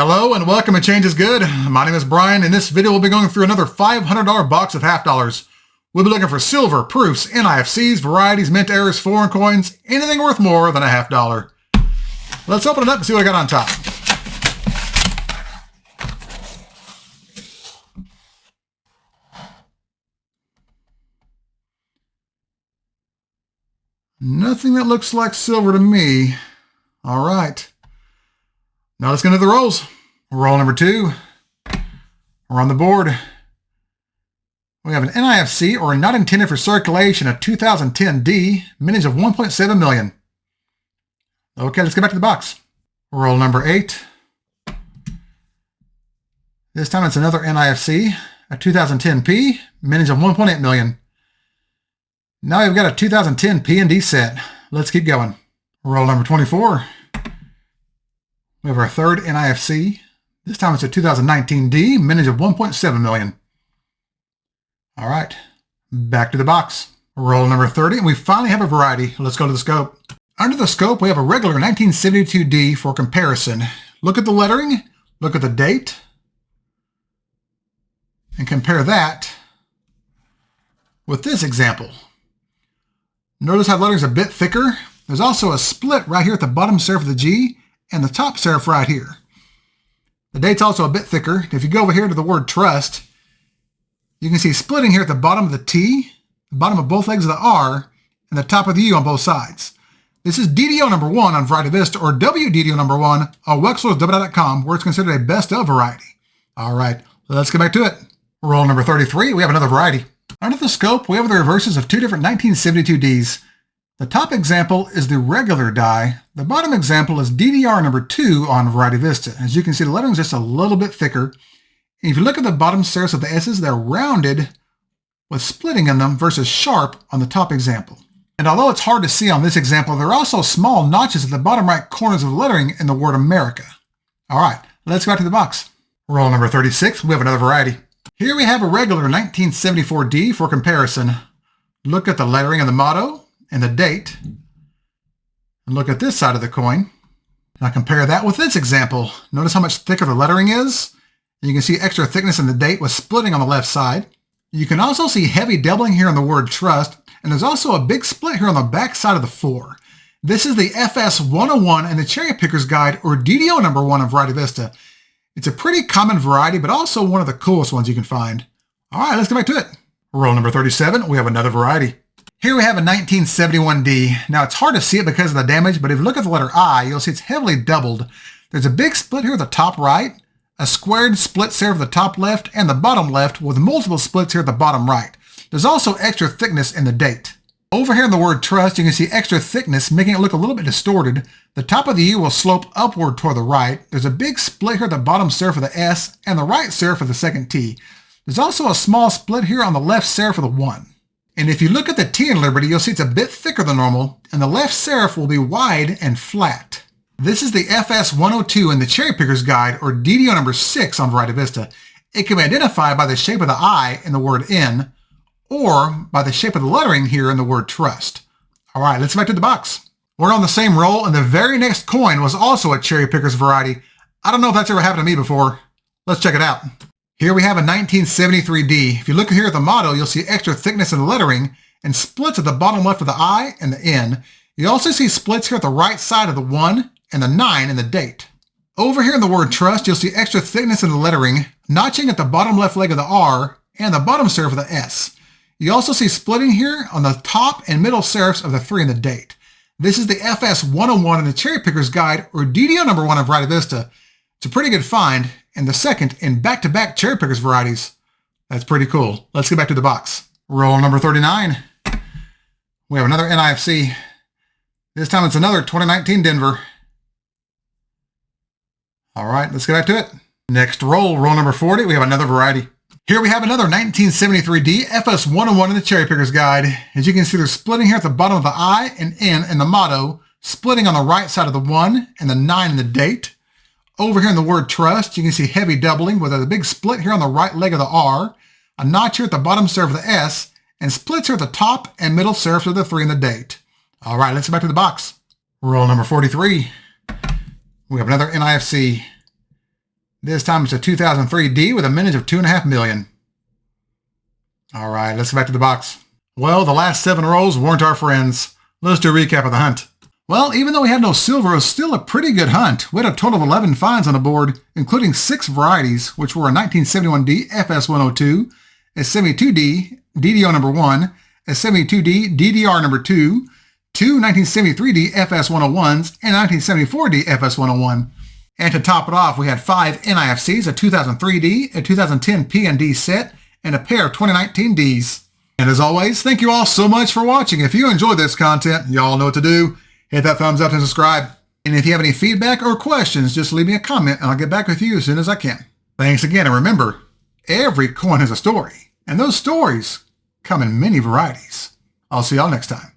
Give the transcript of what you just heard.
Hello and welcome to Change is Good. My name is Brian. In this video, we'll be going through another $500 box of half dollars. We'll be looking for silver, proofs, NIFCs, varieties, mint errors, foreign coins, anything worth more than a half dollar. Let's open it up and see what I got on top. Nothing that looks like silver to me. All right. Now let's get into the rolls. Roll number 2. We're on the board. We have an NIFC, or not intended for circulation, a 2010 D, mintage of 1.7 million. Okay, let's get back to the box. Roll number 8. This time it's another NIFC, a 2010 P, mintage of 1.8 million. Now we've got a 2010 P and D set. Let's keep going. Roll number 24. We have our third NIFC. This time it's a 2019 D, mintage of 1.7 million. All right, back to the box. Roll number 30, and we finally have a variety. Let's go to the scope. Under the scope, we have a regular 1972 D for comparison. Look at the lettering, look at the date, and compare that with this example. Notice how the lettering is a bit thicker. There's also a split right here at the bottom serif of the G and the top serif right here. The date's also a bit thicker. If you go over here to the word trust, you can see splitting here at the bottom of the T, the bottom of both legs of the R, and the top of the U on both sides. This is DDO number 1 on Variety Vista, or WDDO number 1 on Wexler's.com, where it's considered a best of variety. All right, let's get back to it. Roll number 33, we have another variety. Under the scope, we have the reverses of two different 1972 Ds. The top example is the regular die. The bottom example is DDR number 2 on Variety Vista. As you can see, the lettering is just a little bit thicker. And if you look at the bottom serifs of the S's, they're rounded with splitting in them versus sharp on the top example. And although it's hard to see on this example, there are also small notches at the bottom right corners of the lettering in the word America. All right, let's go back to the box. Roll number 36, we have another variety. Here we have a regular 1974 D for comparison. Look at the lettering of the motto and the date, and look at this side of the coin. Now compare that with this example. Notice how much thicker the lettering is. You can see extra thickness in the date with splitting on the left side. You can also see heavy doubling here on the word trust, and there's also a big split here on the back side of the 4. This is the FS 101 in the Cherry Picker's Guide, or DDO number 1 of Variety Vista. It's a pretty common variety, but also one of the coolest ones you can find. All right, let's get back to it. Roll number 37, we have another variety. Here we have a 1971 D. Now it's hard to see it because of the damage, but if you look at the letter I, you'll see it's heavily doubled. There's a big split here at the top right, a squared split serif at the top left and the bottom left with multiple splits here at the bottom right. There's also extra thickness in the date. Over here in the word trust, you can see extra thickness, making it look a little bit distorted. The top of the U will slope upward toward the right. There's a big split here at the bottom serif of the S and the right serif of the second T. There's also a small split here on the left serif of the 1. And if you look at the T in Liberty, you'll see it's a bit thicker than normal, and the left serif will be wide and flat. This is the FS 102 in the Cherry Picker's Guide, or DDO number 6 on Variety Vista. It can be identified by the shape of the I in the word in, or by the shape of the lettering here in the word trust. All right, let's get back to the box. We're on the same roll, and the very next coin was also a Cherry Picker's variety. I don't know if that's ever happened to me before. Let's check it out. Here we have a 1973 D. If you look here at the motto, you'll see extra thickness in the lettering and splits at the bottom left of the I and the N. You also see splits here at the right side of the 1 and the 9 in the date. Over here in the word trust, you'll see extra thickness in the lettering, notching at the bottom left leg of the R and the bottom serif of the S. You also see splitting here on the top and middle serifs of the 3 in the date. This is the FS 101 in the Cherry Picker's Guide, or DDO number 1 of Variety Vista. It's a pretty good find, and the second in back-to-back Cherry Pickers varieties. That's pretty cool. Let's get back to the box. Roll number 39. We have another NIFC. This time it's another 2019 Denver. All right, let's get back to it. Next roll number 40, we have another variety. Here we have another 1973 D, FS 101 in the Cherry Picker's Guide. As you can see, there's splitting here at the bottom of the I and N in the motto, splitting on the right side of the 1 and the 9 in the date. Over here in the word trust, you can see heavy doubling with a big split here on the right leg of the R, a notch here at the bottom serif of the S, and splits here at the top and middle serifs of the 3 in the date. All right, let's get back to the box. Roll number 43. We have another NIFC. This time it's a 2003 D with a mintage of 2.5 million. All right, let's go back to the box. Well, the last 7 rolls weren't our friends. Let's do a recap of the hunt. Well, even though we had no silver, it was still a pretty good hunt. We had a total of 11 finds on the board, including 6 varieties, which were a 1971D FS102, a 72D DDO number 1, a 72D DDR number 2, 2 1973D FS101s, and a 1974D FS101. And to top it off, we had 5 NIFCs, a 2003D, a 2010 P&D set, and a pair of 2019 Ds. And as always, thank you all so much for watching. If you enjoyed this content, you all know what to do. Hit that thumbs up and subscribe. And if you have any feedback or questions, just leave me a comment and I'll get back with you as soon as I can. Thanks again, and remember, every coin has a story, and those stories come in many varieties. I'll see y'all next time.